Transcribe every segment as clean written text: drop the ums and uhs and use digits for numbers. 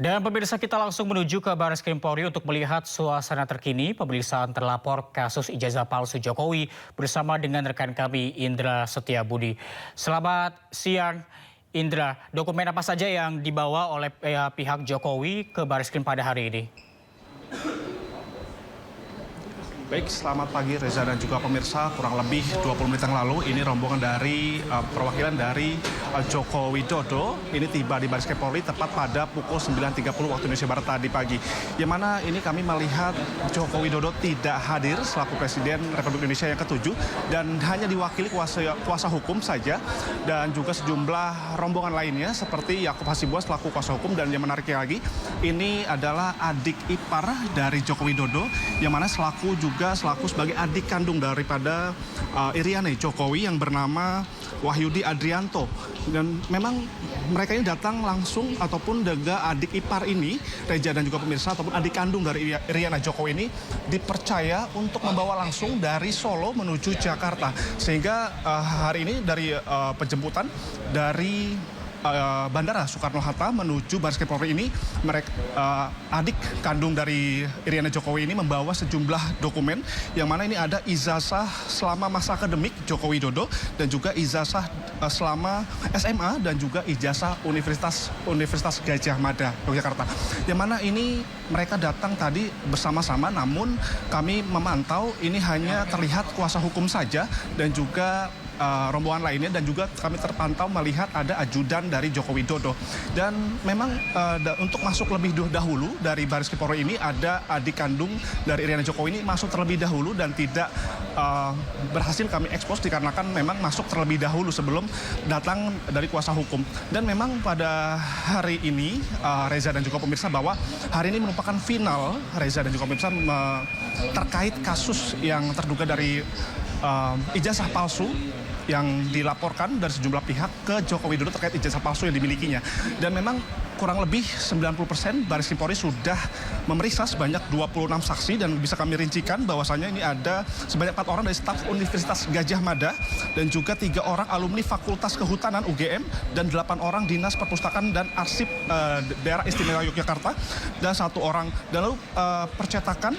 Dan pemirsa, kita langsung menuju ke Baris Krim Polri untuk melihat suasana terkini pemeriksaan terlapor kasus ijazah palsu Jokowi bersama dengan rekan kami Indra Setiabudi. Selamat siang Indra, dokumen apa saja yang dibawa oleh pihak Jokowi ke Baris Krim pada hari ini? Baik, selamat pagi Reza dan juga pemirsa. Kurang lebih 20 menit yang lalu ini rombongan dari perwakilan dari Joko Widodo ini tiba di Baris Krim Polri tepat pada pukul 9.30 waktu Indonesia Barat tadi pagi. Yang mana ini kami melihat Joko Widodo tidak hadir selaku Presiden Republik Indonesia yang ke-7 dan hanya diwakili kuasa hukum saja dan juga sejumlah rombongan lainnya seperti Yakub Hasibuan selaku kuasa hukum, dan yang menariknya lagi ini adalah adik ipar dari Joko Widodo yang mana selaku sebagai adik kandung daripada Iriana Jokowi yang bernama Wahyudi Adrianto. Dan memang mereka ini datang langsung ataupun juga adik ipar ini, Reza dan juga pemirsa, ataupun adik kandung dari Iriana Jokowi ini dipercaya untuk membawa langsung dari Solo menuju Jakarta. Sehingga hari ini dari penjemputan dari Bandara Soekarno-Hatta menuju Baris Krim Polri ini, adik kandung dari Iriana Jokowi ini membawa sejumlah dokumen yang mana ini ada ijazah selama masa akademik Joko Widodo dan juga ijazah selama SMA dan juga ijazah Universitas Gadjah Mada Yogyakarta. Yang mana ini mereka datang tadi bersama-sama, namun kami memantau ini hanya terlihat kuasa hukum saja dan juga rombongan lainnya, dan juga kami terpantau melihat ada ajudan dari Joko Widodo. Dan memang untuk masuk lebih dahulu dari Baris Krim Polri ini ada adik kandung dari Iriana Jokowi ini masuk terlebih dahulu dan tidak berhasil kami ekspos dikarenakan memang masuk terlebih dahulu sebelum datang dari kuasa hukum. Dan memang pada hari ini Reza dan juga pemirsa, bahwa hari ini merupakan final Reza dan juga pemirsa terkait kasus yang terduga dari ijazah palsu yang dilaporkan dari sejumlah pihak ke Joko Widodo terkait ijazah palsu yang dimilikinya. Dan memang kurang lebih 90% Baris Krim Polri sudah memeriksa sebanyak 26 saksi, dan bisa kami rincikan bahwasanya ini ada sebanyak 4 orang dari staf Universitas Gadjah Mada dan juga 3 orang alumni Fakultas Kehutanan UGM dan 8 orang Dinas Perpustakaan dan Arsip Daerah Istimewa Yogyakarta dan 1 orang. Dan lalu percetakan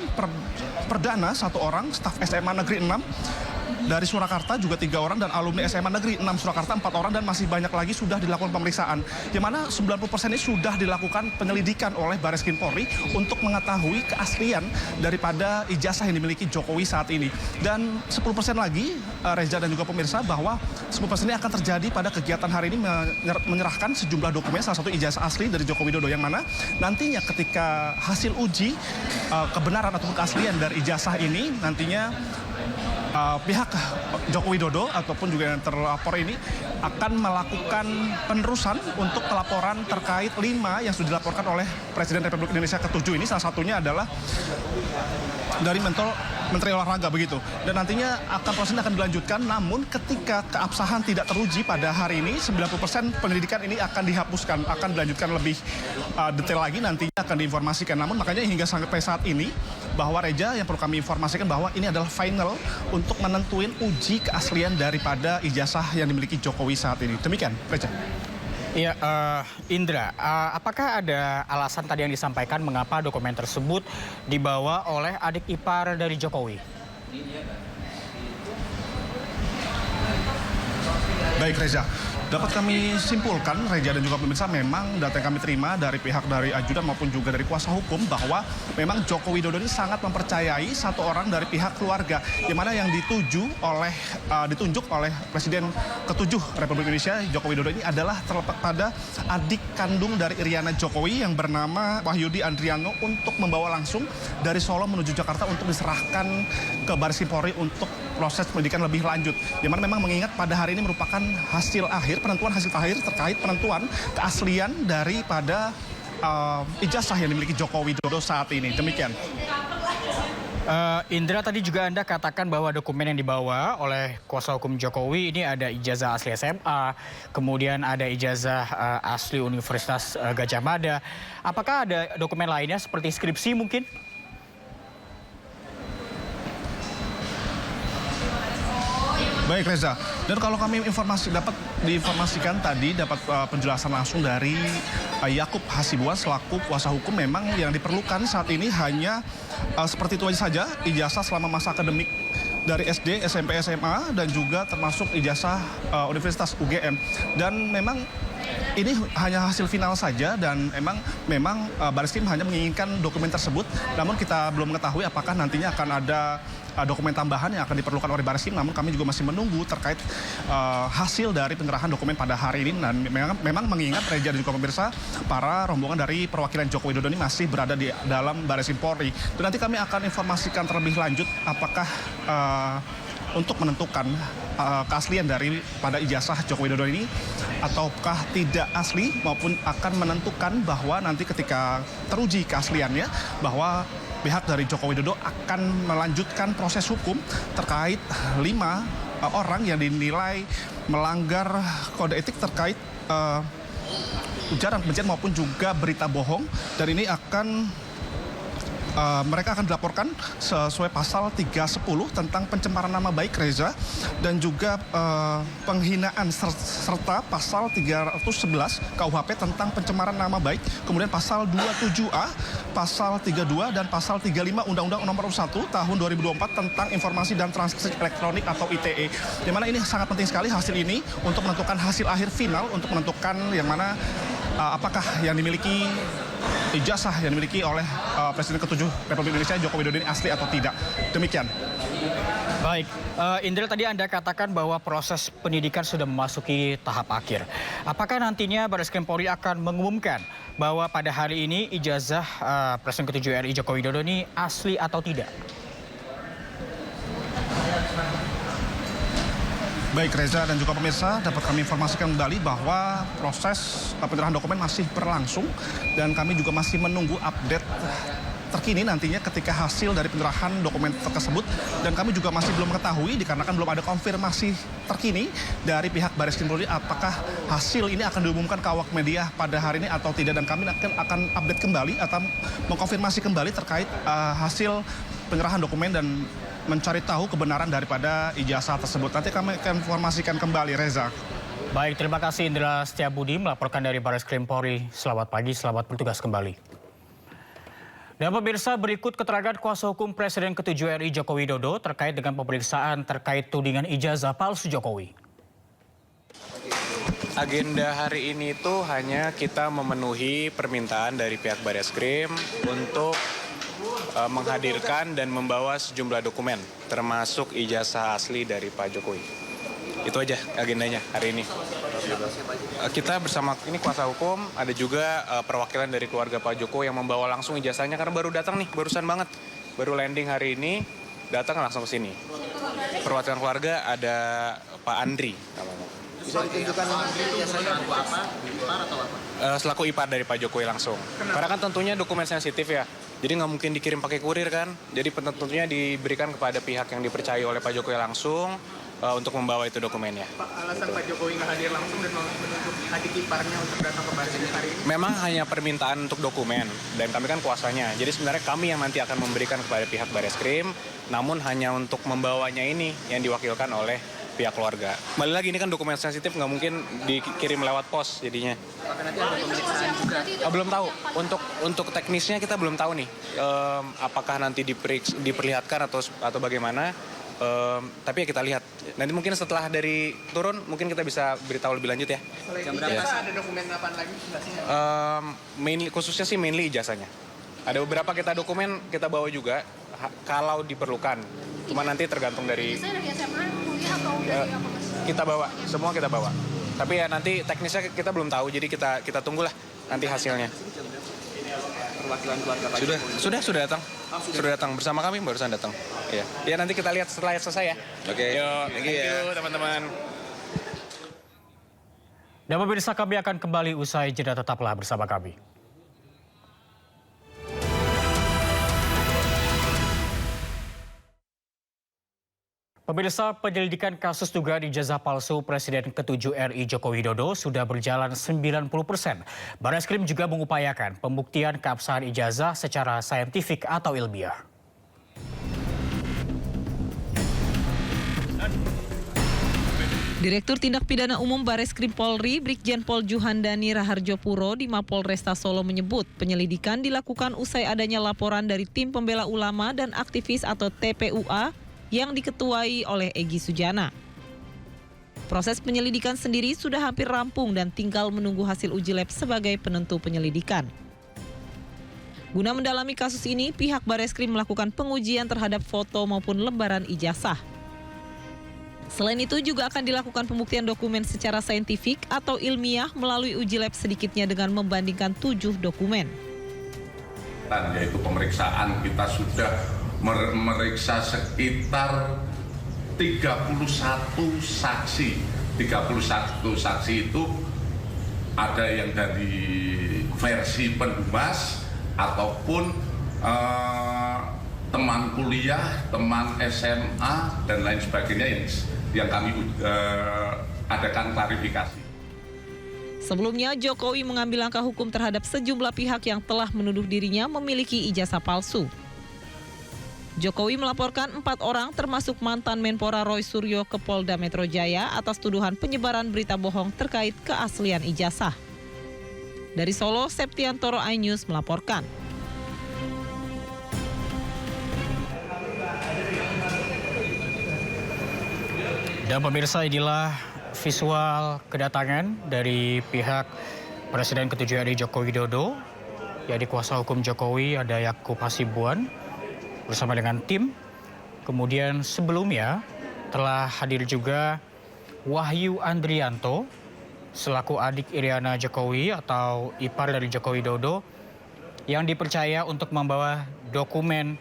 perdana 1 orang, staf SMA Negeri 6 dari Surakarta juga 3 orang, dan alumni SMA Negeri 6 Surakarta 4 orang, dan masih banyak lagi sudah dilakukan pemeriksaan. Yang mana 90% ini sudah dilakukan penyelidikan oleh Baris Krim Polri untuk mengetahui keaslian daripada ijazah yang dimiliki Jokowi saat ini. Dan 10% lagi Reza dan juga pemirsa, bahwa 10% ini akan terjadi pada kegiatan hari ini menyerahkan sejumlah dokumen, salah satu ijazah asli dari Joko Widodo, yang mana nantinya ketika hasil uji kebenaran ataupun keaslian dari ijazah ini nantinya pihak Joko Widodo ataupun juga yang terlapor ini akan melakukan penerusan untuk pelaporan terkait 5 yang sudah dilaporkan oleh Presiden Republik Indonesia ke-7 ini. Salah satunya adalah dari Menteri Olahraga begitu. Dan nantinya prosesnya akan dilanjutkan, namun ketika keabsahan tidak teruji pada hari ini, 90% penyelidikan ini akan dihapuskan, akan dilanjutkan lebih detail lagi nantinya akan diinformasikan. Namun makanya hingga sampai saat ini, bahwa Reja yang perlu kami informasikan bahwa ini adalah final untuk menentuin uji keaslian daripada ijazah yang dimiliki Jokowi saat ini. Demikian, Reja. Iya, Indra, apakah ada alasan tadi yang disampaikan mengapa dokumen tersebut dibawa oleh adik ipar dari Jokowi? Baik, Reza. Dapat kami simpulkan, Reza dan juga pemirsa, memang data yang kami terima dari pihak dari ajudan maupun juga dari kuasa hukum, bahwa memang Joko Widodo ini sangat mempercayai 1 orang dari pihak keluarga, yang mana yang ditunjuk oleh Presiden ke-7 Republik Indonesia Joko Widodo ini adalah terletak pada adik kandung dari Iriana Jokowi yang bernama Wahyudi Adrianto, untuk membawa langsung dari Solo menuju Jakarta untuk diserahkan ke Baris Krim Polri untuk proses penyidikan lebih lanjut. Yang mana memang mengingat pada hari ini merupakan penentuan hasil akhir terkait penentuan keaslian daripada ijazah yang dimiliki Joko Widodo saat ini. Demikian. Indra, tadi juga Anda katakan bahwa dokumen yang dibawa oleh kuasa hukum Jokowi ini ada ijazah asli SMA, kemudian ada ijazah asli Universitas Gadjah Mada. Apakah ada dokumen lainnya seperti skripsi mungkin? Baik, Reza. Dan kalau kami dapat diinformasikan tadi, dapat penjelasan langsung dari Yakub Hasibuan selaku kuasa hukum, memang yang diperlukan saat ini hanya seperti itu saja, ijazah selama masa akademik dari SD, SMP, SMA, dan juga termasuk ijazah Universitas UGM. Dan memang ini hanya hasil final saja, dan memang Bareskrim hanya menginginkan dokumen tersebut. Namun kita belum mengetahui apakah nantinya akan ada dokumen tambahan yang akan diperlukan oleh Bareskrim. Namun kami juga masih menunggu terkait hasil dari penyerahan dokumen pada hari ini. Dan memang mengingat Reza dan juga pemirsa, para rombongan dari perwakilan Joko Widodo ini masih berada di dalam Bareskrim Polri. Dan nanti kami akan informasikan terlebih lanjut apakah untuk menentukan keaslian pada ijazah Joko Widodo ini ataukah tidak asli, maupun akan menentukan bahwa nanti ketika teruji keasliannya bahwa pihak dari Joko Widodo akan melanjutkan proses hukum terkait 5 orang yang dinilai melanggar kode etik terkait ujaran kebencian maupun juga berita bohong. Dan ini mereka akan dilaporkan sesuai pasal 310 tentang pencemaran nama baik Reza, dan juga penghinaan serta pasal 311 KUHP tentang pencemaran nama baik, kemudian pasal 27A, pasal 32 dan pasal 35 Undang-Undang Nomor 1 Tahun 2024 tentang Informasi dan Transaksi Elektronik atau ITE. Di mana ini sangat penting sekali hasil ini untuk menentukan hasil akhir final, untuk menentukan yang mana apakah yang dimiliki ijazah yang dimiliki oleh Presiden ke-7 Republik Indonesia Joko Widodo ini asli atau tidak. Demikian. Baik, Indra, tadi Anda katakan bahwa proses pendidikan sudah memasuki tahap akhir. Apakah nantinya Bareskrim Polri akan mengumumkan bahwa pada hari ini ijazah Presiden ke-7 RI Joko Widodo ini asli atau tidak? Baik Reza dan juga pemirsa, dapat kami informasikan kembali bahwa proses penyerahan dokumen masih berlangsung, dan kami juga masih menunggu update terkini nantinya ketika hasil dari penyerahan dokumen tersebut. Dan kami juga masih belum mengetahui dikarenakan belum ada konfirmasi terkini dari pihak Bareskrim Polri apakah hasil ini akan diumumkan ke awak media pada hari ini atau tidak. Dan kami akan update kembali atau mengkonfirmasi kembali terkait hasil penyerahan dokumen dan mencari tahu kebenaran daripada ijazah tersebut. Nanti kami akan informasikan kembali, Reza. Baik, terima kasih Indra Setiabudi melaporkan dari Bareskrim Polri. Selamat pagi, selamat bertugas kembali. Dan pemirsa, berikut keterangan kuasa hukum Presiden ke-7 RI Joko Widodo terkait dengan pemeriksaan terkait tudingan ijazah palsu Jokowi. Agenda hari ini itu hanya kita memenuhi permintaan dari pihak Bareskrim untuk menghadirkan dan membawa sejumlah dokumen, termasuk ijazah asli dari Pak Jokowi. Itu aja agendanya hari ini. Kita bersama ini kuasa hukum, ada juga perwakilan dari keluarga Pak Jokowi yang membawa langsung ijazahnya karena baru datang nih, barusan banget. Baru landing hari ini, datang langsung ke sini. Perwakilan keluarga ada Pak Andri namanya. Bisa ditunjukkan ijazahnya apa? Ipar atau apa? Selaku ipar dari Pak Jokowi langsung. Karena kan tentunya dokumen sensitif ya. Jadi nggak mungkin dikirim pakai kurir kan. Jadi tentunya diberikan kepada pihak yang dipercaya oleh Pak Jokowi langsung untuk membawa itu dokumennya. Pak, alasan Pak Jokowi nggak hadir langsung dan menunjuk adik iparnya untuk datang ke Bareskrim hari ini? Memang hanya permintaan untuk dokumen dan kami kan kuasanya. Jadi sebenarnya kami yang nanti akan memberikan kepada pihak Bareskrim, namun hanya untuk membawanya ini yang diwakilkan oleh pihak keluarga. Kembali lagi ini kan dokumen sensitif, nggak mungkin dikirim lewat pos jadinya. Apakah nanti ada pemeriksaan juga? Belum tahu. Untuk teknisnya kita belum tahu nih. Apakah nanti diperlihatkan atau bagaimana? Tapi ya kita lihat. Nanti mungkin setelah dari turun mungkin kita bisa beritahu lebih lanjut ya. Jam berapa ada dokumen apaan lagi? Khususnya sih mainly ijazahnya. Ada beberapa dokumen kita bawa juga kalau diperlukan. Cuma nanti tergantung dari dari SMA, kuliah atau dari apa mas? kita bawa, semua kita bawa. Tapi ya nanti teknisnya kita belum tahu, jadi kita tunggulah nanti hasilnya. Perwakilan keluarga Pak Sudah datang. Sudah datang bersama kami barusan datang. Iya. Ya nanti kita lihat setelah selesai ya. Oke. Thank you teman-teman. Dan pemirsa, kami akan kembali usai jeda, tetaplah bersama kami. Pemirsa, penyelidikan kasus dugaan ijazah palsu Presiden ke-7 RI Joko Widodo sudah berjalan 90%. Bareskrim juga mengupayakan pembuktian keabsahan ijazah secara saintifik atau ilmiah. Direktur Tindak Pidana Umum Bareskrim Polri, Brigjen Pol Juhandani Raharjopuro di Mapolresta Solo menyebut penyelidikan dilakukan usai adanya laporan dari Tim Pembela Ulama dan Aktivis atau TPUA yang diketuai oleh Egy Sujana. Proses penyelidikan sendiri sudah hampir rampung dan tinggal menunggu hasil uji lab sebagai penentu penyelidikan. Guna mendalami kasus ini, pihak Bareskrim melakukan pengujian terhadap foto maupun lembaran ijazah. Selain itu juga akan dilakukan pembuktian dokumen secara saintifik atau ilmiah melalui uji lab sedikitnya dengan membandingkan 7 dokumen. Yaitu pemeriksaan kita sudah memeriksa sekitar 31 saksi. 31 saksi itu ada yang dari versi pendumas ataupun teman kuliah, teman SMA dan lain sebagainya yang kami adakan klarifikasi. Sebelumnya, Jokowi mengambil langkah hukum terhadap sejumlah pihak yang telah menuduh dirinya memiliki ijazah palsu. Jokowi melaporkan 4 orang termasuk mantan Menpora Roy Suryo ke Polda Metro Jaya atas tuduhan penyebaran berita bohong terkait keaslian ijazah. Dari Solo, Septiantoro iNews melaporkan. Dan pemirsa, inilah visual kedatangan dari pihak Presiden ke-7 RI Joko Widodo. Jadi kuasa hukum Jokowi ada Yakub Hasibuan bersama dengan tim. Kemudian sebelumnya telah hadir juga Wahyu Andrianto selaku adik Iriana Jokowi atau ipar dari Joko Widodo yang dipercaya untuk membawa dokumen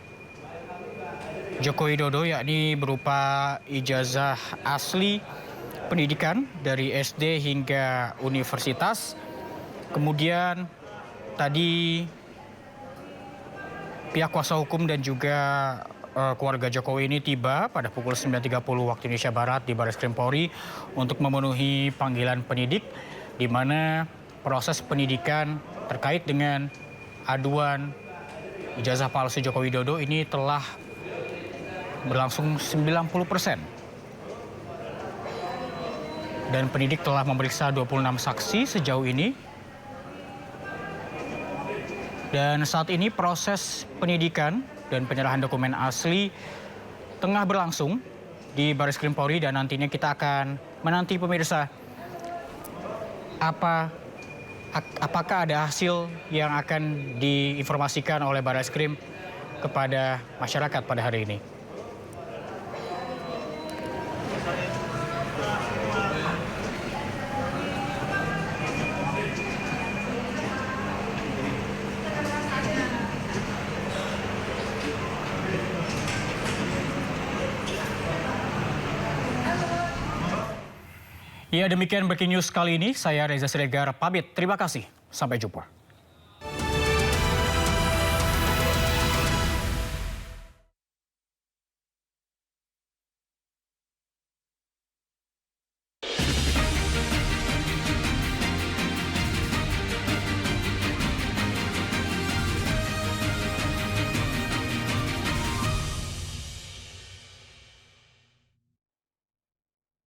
Joko Widodo, yakni berupa ijazah asli pendidikan dari SD hingga universitas. Kemudian tadi pihak kuasa hukum dan juga keluarga Jokowi ini tiba pada pukul 9.30 waktu Indonesia Barat di Bareskrim Polri untuk memenuhi panggilan penyidik, di mana proses penyidikan terkait dengan aduan ijazah palsu Joko Widodo ini telah berlangsung 90%. Dan penyidik telah memeriksa 26 saksi sejauh ini. Dan saat ini proses penyidikan dan penyerahan dokumen asli tengah berlangsung di Bareskrim Polri, dan nantinya kita akan menanti pemirsa apakah ada hasil yang akan diinformasikan oleh Bareskrim kepada masyarakat pada hari ini. Ya, demikian breaking news kali ini. Saya Reza Siregar pamit. Terima kasih. Sampai jumpa.